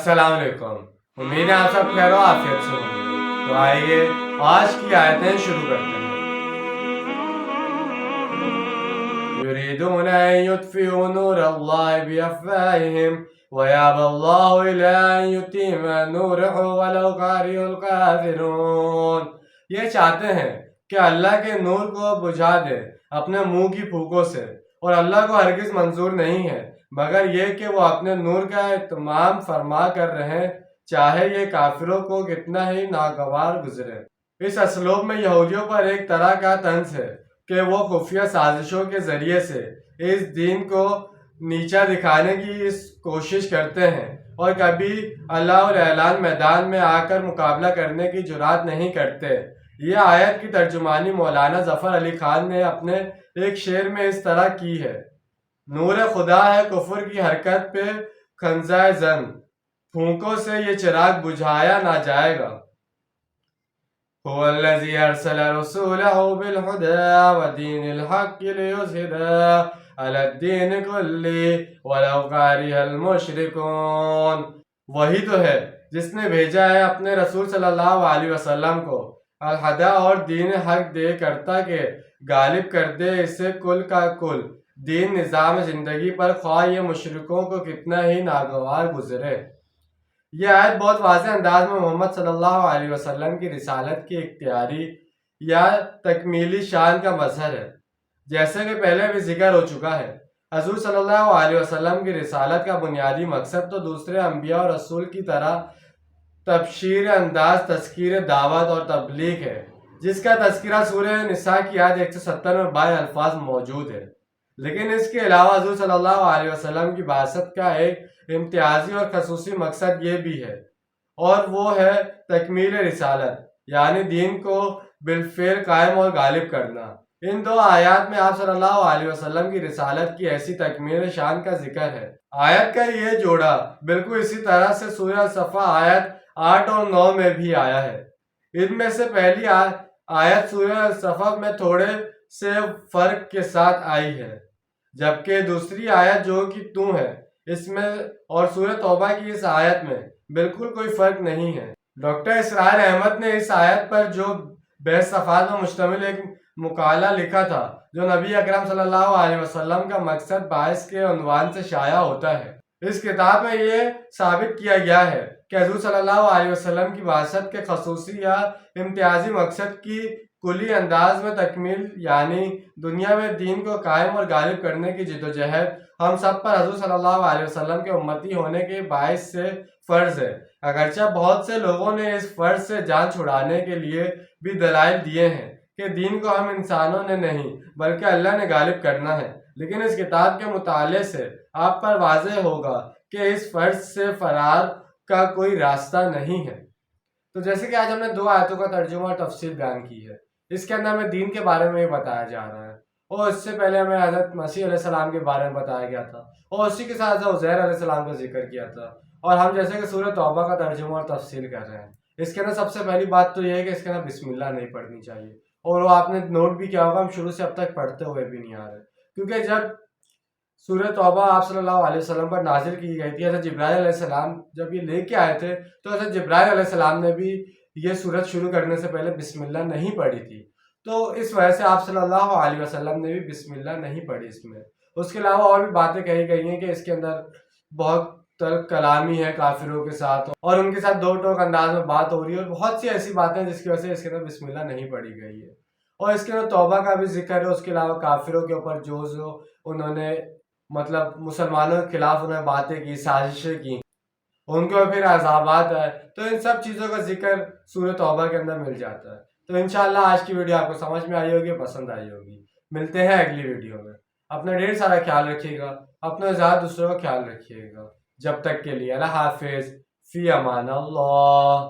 السلام علیکم، امید ہے آپ سب خیر و عافیت سے ہوں گے۔ تو آئیے آج کی آیتیں شروع کرتے ہیں۔ یریدون ان یطفئوا نور اللہ بافواہہم ویابی اللہ الا ان یتم نورہ ولو کریہ الکافرون۔ یہ چاہتے ہیں کہ اللہ کے نور کو بجھا دے اپنے منہ کی پھوکوں سے، اور اللہ کو ہرگز منظور نہیں ہے مگر یہ کہ وہ اپنے نور کا اتمام فرما کر رہیں، چاہے یہ کافروں کو کتنا ہی ناگوار گزرے۔ اس اسلوب میں یہودیوں پر ایک طرح کا طنز ہے کہ وہ خفیہ سازشوں کے ذریعے سے اس دین کو نیچا دکھانے کی کوشش کرتے ہیں، اور کبھی اللہ اور اعلان میدان میں آ کر مقابلہ کرنے کی جرات نہیں کرتے۔ یہ آیت کی ترجمانی مولانا ظفر علی خان نے اپنے ایک شعر میں اس طرح کی ہے: نور خدا ہے کفر کی حرکت پہ کھنزہ زن، پھونکوں سے یہ چراغ بجھایا نہ جائے گا۔ هو الذی ارسل رسولہ بالہدی ودین الحق لیظہرہ علی الدین کلہ ولو کریہ المشرکون۔ وہی تو ہے جس نے بھیجا ہے اپنے رسول صلی اللہ علیہ وسلم کو الہدی اور دین حق دے کرتا کہ غالب کر دے اسے کل کا کل دین نظام زندگی پر، خواہ یہ مشرکوں کو کتنا ہی ناگوار گزرے۔ یہ آیت بہت واضح انداز میں محمد صلی اللہ علیہ وسلم کی رسالت کی اختیاری یا تکمیلی شان کا مظہر ہے۔ جیسے کہ پہلے بھی ذکر ہو چکا ہے، حضور صلی اللہ علیہ وسلم کی رسالت کا بنیادی مقصد تو دوسرے انبیاء اور رسول کی طرح تبشیر انداز تذکیر دعوت اور تبلیغ ہے، جس کا تذکرہ سورہ نساء کی آیت 170 میں بائے الفاظ موجود ہے۔ لیکن اس کے علاوہ حضور صلی اللہ علیہ وسلم کی بعثت کا ایک امتیازی اور خصوصی مقصد یہ بھی ہے، اور وہ ہے تکمیل رسالت، یعنی دین کو بالفعل قائم اور غالب کرنا۔ ان دو آیات میں آپ صلی اللہ علیہ وسلم کی رسالت کی ایسی تکمیل شان کا ذکر ہے۔ آیت کا یہ جوڑا بالکل اسی طرح سے سورہ صفا آیت 8 اور 9 میں بھی آیا ہے۔ ان میں سے پہلی آیت سورہ صفا میں تھوڑے سے فرق کے ساتھ آئی ہے، جبکہ دوسری آیت جو کہ تو ہے اس میں اور سورہ توبہ کی اس آیت میں بالکل کوئی فرق نہیں ہے۔ ڈاکٹر اسرار احمد نے اس آیت پر جو 20 صفحات پر مشتمل ایک مقالہ لکھا تھا جو نبی اکرم صلی اللہ علیہ وسلم کا مقصد باعث کے عنوان سے شائع ہوتا ہے۔ اس کتاب میں یہ ثابت کیا گیا ہے کہ حضور صلی اللہ علیہ وسلم کی بعثت کے خصوصی یا امتیازی مقصد کی کلی انداز میں تکمیل، یعنی دنیا میں دین کو قائم اور غالب کرنے کی جدوجہد ہم سب پر حضور صلی اللہ علیہ وسلم کے امتی ہونے کے باعث سے فرض ہے، اگرچہ بہت سے لوگوں نے اس فرض سے جان چھڑانے کے لیے بھی دلائل دیے ہیں کہ دین کو ہم انسانوں نے نہیں بلکہ اللہ نے غالب کرنا ہے۔ لیکن اس کتاب کے مطالعے سے آپ پر واضح ہوگا کہ اس فرض سے فرار کا کوئی راستہ نہیں ہے۔ تو جیسے کہ آج ہم نے 2 آیتوں کا ترجمہ اور تفصیل بیان کی ہے، اس کے اندر ہمیں دین کے بارے میں بتایا جا رہا ہے، اور اس سے پہلے ہمیں حضرت مسیح علیہ السلام کے بارے میں بتایا گیا تھا، اور اسی کے ساتھ حضرت عزیر علیہ السلام کا ذکر کیا تھا، اور ہم جیسے کہ سورہ توبہ کا ترجمہ اور تفصیل کر رہے ہیں۔ اس کے اندر سب سے پہلی بات تو یہ ہے کہ اس کے اندر بسم اللہ نہیں پڑھنی چاہیے، اور وہ آپ نے نوٹ بھی کیا ہوگا ہم شروع سے اب تک پڑھتے ہوئے بھی نہیں آ رہے، کیونکہ جب سورہ توبہ آپ صلی اللہ علیہ وسلم پر نازل کی گئی تھی، حضرت جبرائیل علیہ السلام جب یہ لے کے آئے تھے تو حضرت جبرائیل علیہ السلام نے بھی یہ سورت شروع کرنے سے پہلے بسم اللہ نہیں پڑھی تھی، تو اس وجہ سے آپ صلی اللہ علیہ وسلم نے بھی بسم اللہ نہیں پڑھی اس میں۔ اس کے علاوہ اور بھی باتیں کہی گئی ہیں کہ اس کے اندر بہت تلخ کلامی ہے کافروں کے ساتھ، اور ان کے ساتھ دو ٹوک انداز میں بات ہو رہی ہے، اور بہت سی ایسی باتیں جس کی وجہ سے اس کے اندر بسم اللہ نہیں پڑھی گئی ہے۔ اور اس کے اندر توبہ کا بھی ذکر ہے، اس کے علاوہ کافروں کے اوپر جو انہوں نے مطلب مسلمانوں کے خلاف انہوں نے باتیں کی، سازشیں کی، ان کے اوپر عذابات آئے، تو ان سب چیزوں کا ذکر سورہ توبہ کے اندر مل جاتا ہے۔ تو انشاءاللہ آج کی ویڈیو آپ کو سمجھ میں آئی ہوگی، پسند آئی ہوگی۔ ملتے ہیں اگلی ویڈیو میں۔ اپنا ڈھیر سارا خیال رکھیے گا، اپنا زیادہ دوسروں کا خیال رکھیے گا۔ جب تک کے لیے اللہ حافظ، فی امان اللہ۔